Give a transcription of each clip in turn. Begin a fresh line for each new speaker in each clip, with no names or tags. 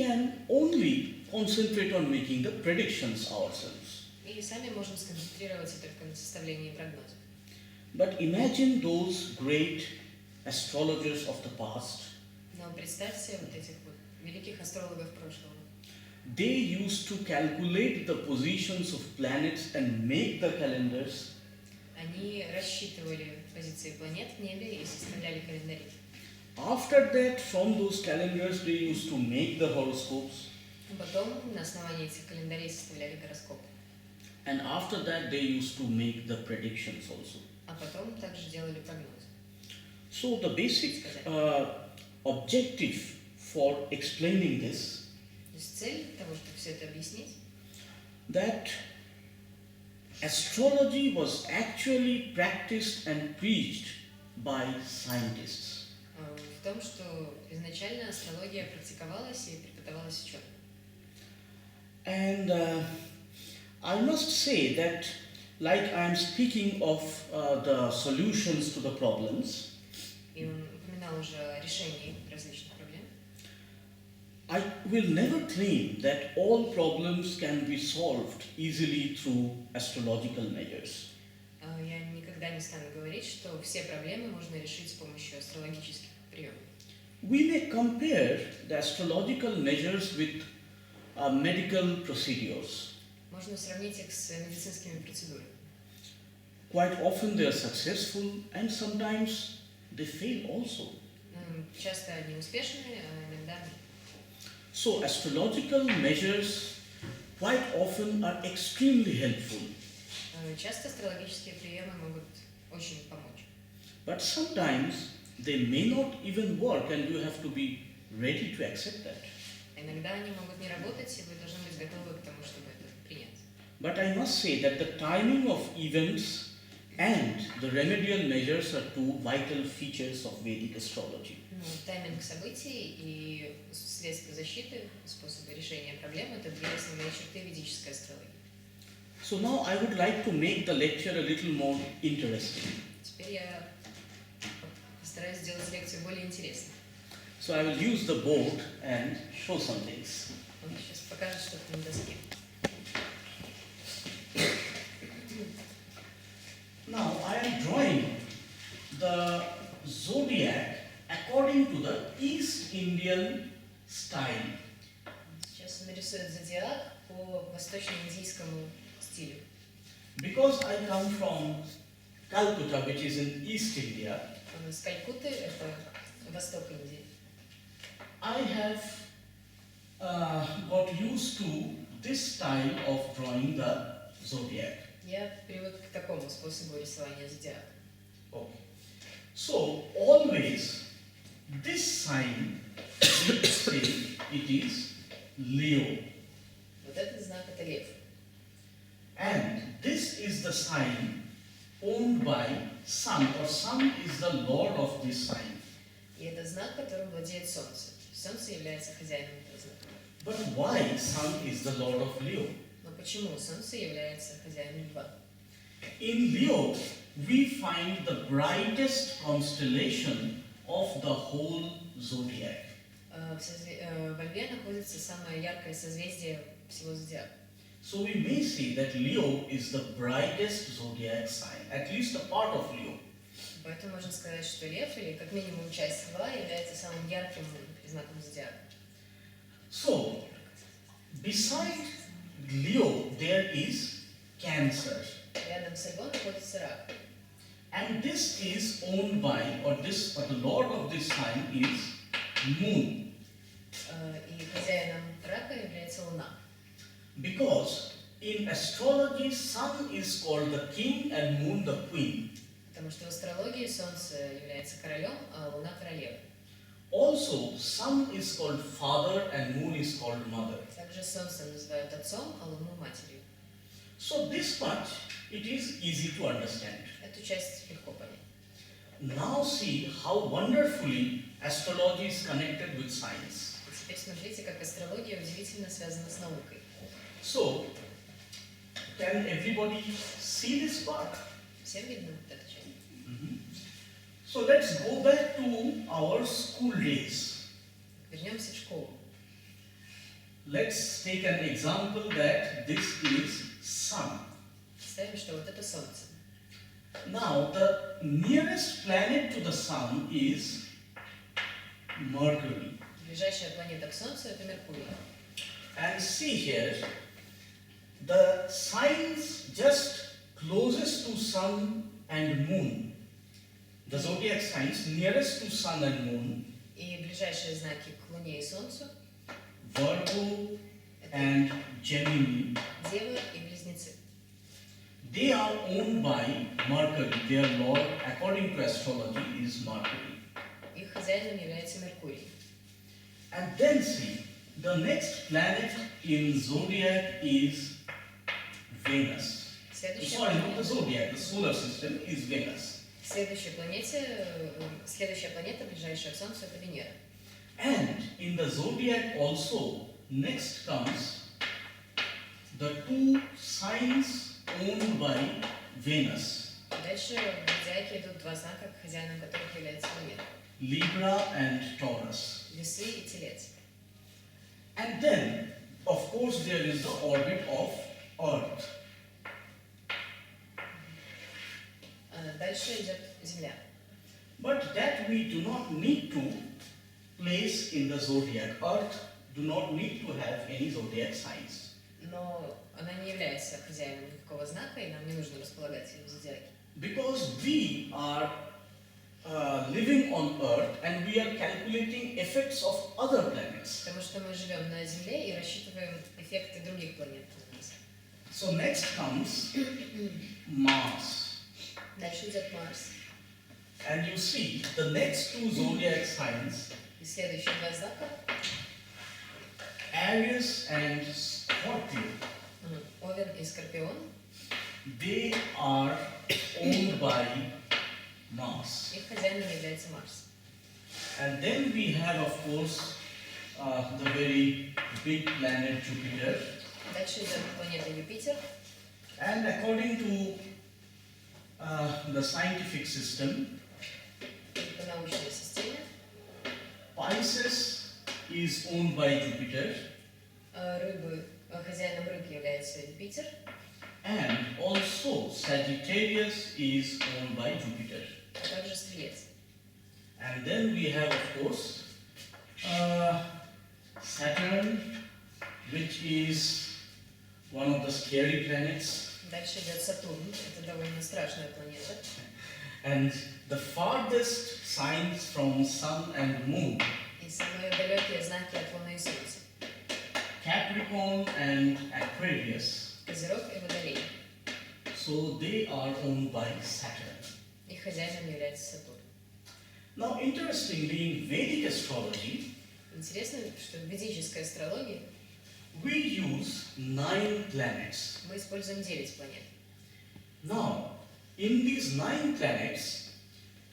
can only concentrate on making the predictions ourselves.
И сами можем сконцентрироваться только на составлении прогноза.
But imagine those great astrologers of the past.
Но представьте вот этих вот великих астрологов прошлого.
They used to calculate the positions of planets and make the calendars.
Они рассчитывали позиции планет в небе и составляли календари.
After that, from those calendars, they used to make the horoscopes.
Потом на основании этих календарей составляли гороскоп.
And after that, they used to make the predictions also.
А потом также делали прогноз.
So the basic objective for explaining this,
То есть цель того, чтобы все это объяснить,
that astrology was actually practiced and preached by scientists.
в том, что изначально астрология практиковалась и преподавалась ученым.
And I must say that, like I am speaking of the solutions to the problems,
И он упоминал уже о решении различных проблем.
I will never claim that all problems can be solved easily through astrological measures.
Я никогда не стану говорить, что все проблемы можно решить с помощью астрологических приемов.
We may compare the astrological measures with medical procedures.
Можно сравнить их с медицинскими процедурами.
Quite often they are successful and sometimes they fail also.
Часто они успешны, а иногда нет.
So astrological measures quite often are extremely helpful.
Часто астрологические приемы могут очень помочь.
But sometimes they may not even work and you have to be ready to accept that.
Иногда они могут не работать, и вы должны быть готовы к тому, чтобы это принять.
But I must say that the timing of events and the remedial measures are two vital features of Vedic astrology.
Тайминг событий и средства защиты, способы решения проблем – это две основные черты ведической астрологии.
So now I would like to make the lecture a little more interesting.
Теперь я постараюсь сделать лекцию более интересной.
So I will use the board and show some things.
Он сейчас покажет что-то на доске.
Now I am drawing the zodiac according to the East Indian style.
Сейчас он нарисует зодиак по восточно-индийскому стилю.
Because I come from Calcutta, which is in East India,
Он из Калькутты, это восток Индии.
I have got used to this style of drawing the zodiac.
Я привык к такому способу рисования зодиака.
Okay. So always this sign, we say it is Leo,
Вот этот знак – это лев.
and this is the sign owned by Sun, or Sun is the lord of this sign.
И это знак, которым владеет Солнце. Солнце является хозяином этого знака.
But why Sun is the lord of Leo?
Но почему Солнце является хозяином льва?
In Leo, we find the brightest constellation of the whole zodiac.
Во Льве находится самое яркое созвездие всего зодиака.
So we may say that Leo is the brightest zodiac sign, at least a part of Leo.
Поэтому можно сказать, что лев, или как минимум часть льва, является самым ярким знаком зодиака.
So, beside Leo, there is Cancer.
Рядом с львом находится рак.
And this is owned by, or the lord of this sign is Moon.
И хозяином рака является Луна.
Because in astrology, Sun is called the king and Moon the queen.
Потому что в астрологии Солнце является королем, а Луна королевой.
Also, Sun is called father and Moon is called mother.
Также Солнце называют отцом, а Луну матерью.
So this much, it is easy to understand.
Эту часть легко понять.
Now see how wonderfully astrology is connected with science.
Теперь смотрите, как астрология удивительно связана с наукой.
So, can everybody see this part?
Всем видно вот эта часть?
So let's go back to our school days.
Вернемся в школу.
let's take an example that this is Sun.
Представим, что вот это Солнце.
Now, the nearest planet to the Sun is Mercury.
Ближайшая планета к Солнцу — это Меркурий.
And see here, the signs just closest to Sun and Moon, the zodiac signs nearest to Sun and Moon,
И ближайшие знаки к Луне и Солнцу
Virgo
— это
and Gemini,
Дева и Близнецы.
they are owned by Mercury. Their lord, according to astrology, is Mercury.
Их хозяином является Меркурий.
And then see, the next planet in zodiac is Venus.
Следующая
Sorry, not the
планета,
zodiac, the solar system is Venus.
следующая планета, ближайшая к Солнцу, это Венера.
And in the zodiac also, next comes the two signs owned by Venus,
Дальше в зодиаке идут два знака, хозяином которых является Венера.
Libra and Taurus.
Весы и Телец.
And then, of course, there is the orbit of Earth.
Дальше идет Земля.
But that we do not need to place in the zodiac. Earth do not need to have any zodiac signs.
Но она не является хозяином никакого знака, и нам не нужно располагать ее в зодиаке.
Because we are living on Earth and we are calculating effects of other planets.
Потому что мы живем на Земле и рассчитываем эффекты других планет на нас.
So next comes Mars.
Дальше идет Марс.
And you see the next two zodiac signs,
И следующие два знака
Aries and Scorpio,
Овен и Скорпион.
they are owned by Mars.
Их хозяином является Марс.
And then we have, of course, the very big planet Jupiter.
Дальше идет планета Юпитер.
And according to the scientific system,
И по научной системе
Pisces is owned by Jupiter,
хозяином рыб является Юпитер.
and also Sagittarius is owned by Jupiter.
А также Стрелец.
And then we have, of course, Saturn, which is one of the scary planets.
Дальше идет Сатурн. Это довольно страшная планета.
And the farthest signs from Sun and Moon,
И самые далекие знаки от Луны и Солнца.
Capricorn and Aquarius.
Козерог и Водолей.
So they are owned by Saturn.
Их хозяином является Сатурн.
Now, interestingly, in Vedic astrology,
Интересно, что в ведической астрологии
we use 9 planets.
мы используем 9 планет.
Now, in these 9 planets,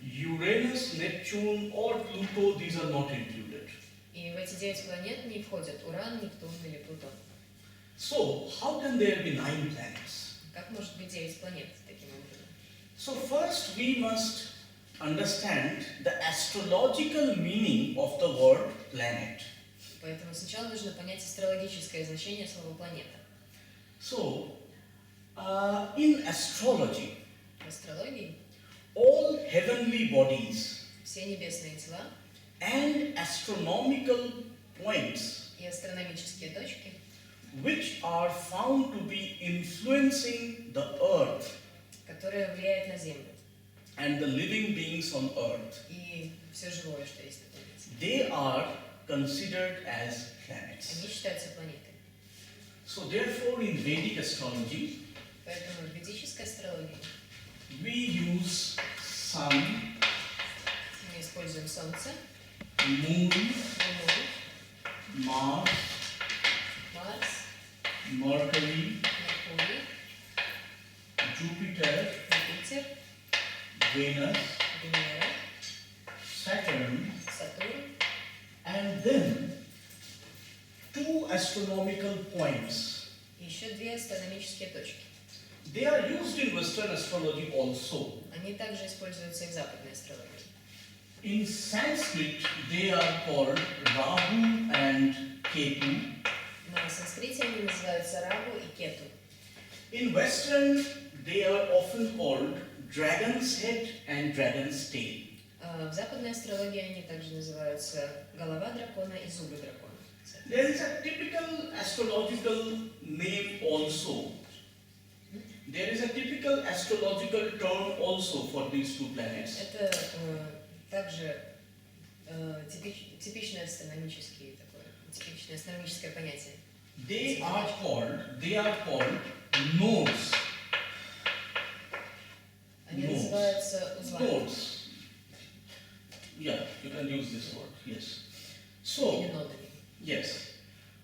Uranus, Neptune, or Pluto, these are not included.
И в эти 9 планет не входят Уран, Нептун или Плутон.
So, how can there be 9 planets?
Как может быть 9 планет таким образом?
So, first we must understand the astrological meaning of the word planet.
Поэтому сначала нужно понять астрологическое значение слова планета.
So, in astrology,
В астрологии
all heavenly bodies
все небесные тела
and astronomical points
и астрономические точки,
which are found to be influencing the earth
которые влияют на Землю
and the living beings on earth,
и все живое, что есть на планете,
they are considered as planets.
они считаются планетой.
So therefore in Vedic astrology,
Поэтому в ведической астрологии
we use sun,
мы используем Солнце,
moon,
Луну,
Mars,
Марс,
Mercury,
Меркурий,
Jupiter,
Юпитер,
Venus,
Венера,
Saturn,
Сатурн
and then two astronomical points.
и еще 2 астрономические точки.
They are used in Western astrology also.
Они также используются и в западной астрологии.
In Sanskrit, they are called Rahu and Ketu.
На санскрите они называются Рагу и Кету.
In Western, they are often called dragon's head and dragon's tail.
В западной астрологии они также называются голова дракона и зубы дракона.
There is a typical astrological name also. There is a typical astrological term also for these two planets.
Это также типичное астрономическое понятие.
They are called nodes.
Они называются узлами.
Nodes. Yeah, you can use this word. Yes. So,
Или нодами.
yes.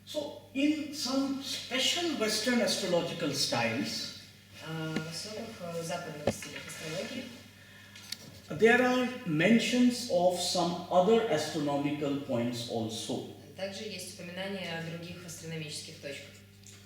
So, in some special Western astrological styles,
В особых западных стилях астрологии
there are mentions of some other astronomical points also.
также есть упоминания о других астрономических точках.